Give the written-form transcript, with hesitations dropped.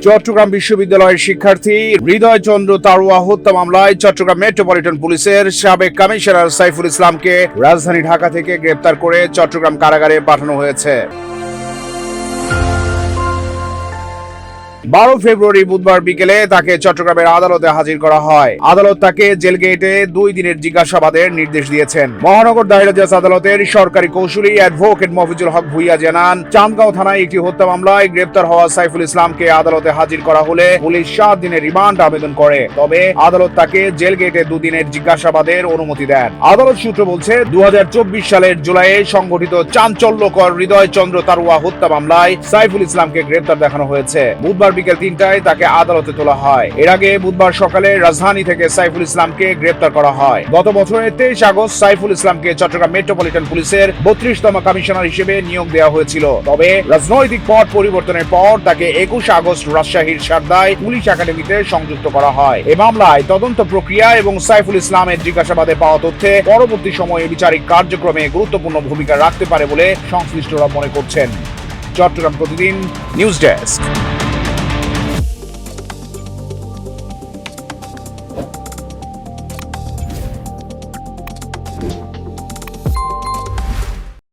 চট্টগ্রাম বিশ্ববিদ্যালয়ের শিক্ষার্থী হৃদয় চন্দ্র তারুয়া হত্যা মামলায় চট্টগ্রাম মেট্রোপলিটন পুলিশের সাবেক কমিশনার সাইফুল ইসলামকে রাজধানী ঢাকা থেকে গ্রেপ্তার করে চট্টগ্রাম কারাগারে পাঠানো হয়েছে। 12 ফেব্রুয়ারি বুধবার বিকেলে তাকে চট্টগ্রামের আদালতে হাজির করা হয়। আদালত তাকে জেল গেটে 2 দিনের জিজ্ঞাসাবাদের নির্দেশ দিয়েছেন। মহানগর দায়রা জজ আদালতের সরকারি কৌঁসুলি অ্যাডভোকেট মফিজুল হক ভুইয়া জানান, চান্দগাঁও থানায় একটি হত্যা মামলায় গ্রেপ্তার হওয়া সাইফুল ইসলামকে আদালতে হাজির করা হলে পুলিশ 7 দিনের রিমান্ড আবেদন করে। তবে আদালত তাকে জেল গেটে 2 দিনের জিজ্ঞাসাবাদের অনুমতি দেন। আদালত সূত্র বলছে, 2024 সালের জুলাইয়ে সংঘটিত চাঞ্চল্যকর হৃদয় চন্দ্র তারুয়া হত্যা মামলায় সাইফুল ইসলামকে গ্রেপ্তার দেখানো হয়েছে। বুধবার বিকেল 3টায় তাকে আদালতে তোলা হয়। এর আগে বুধবার সকালে রাজধানী থেকে সাইফুল ইসলামকে গ্রেপ্তার করা হয়। গত বছরের 23 আগস্ট সাইফুল ইসলামকে চট্টগ্রাম মেট্রোপলিটন পুলিশের 32তম কমিশনার হিসেবে নিয়োগ দেওয়া হয়েছিল। তবে রাজনৈতিক পট পরিবর্তনের পর তাকে 21 আগস্ট রাজশাহীর সারদায় পুলিশ একাডেমিতে সংযুক্ত করা হয়। এই মামলায় তদন্ত প্রক্রিয়া এবং সাইফুল ইসলামের জিজ্ঞাসাবাদে পাওয়া তথ্যে পরবর্তী সময়ে বিচারিক কার্যক্রমে গুরুত্বপূর্ণ ভূমিকা রাখতে পারে বলে সংশ্লিষ্টরা মনে করছেন। চট্টগ্রাম প্রতিদিন নিউজ ডেস্ক।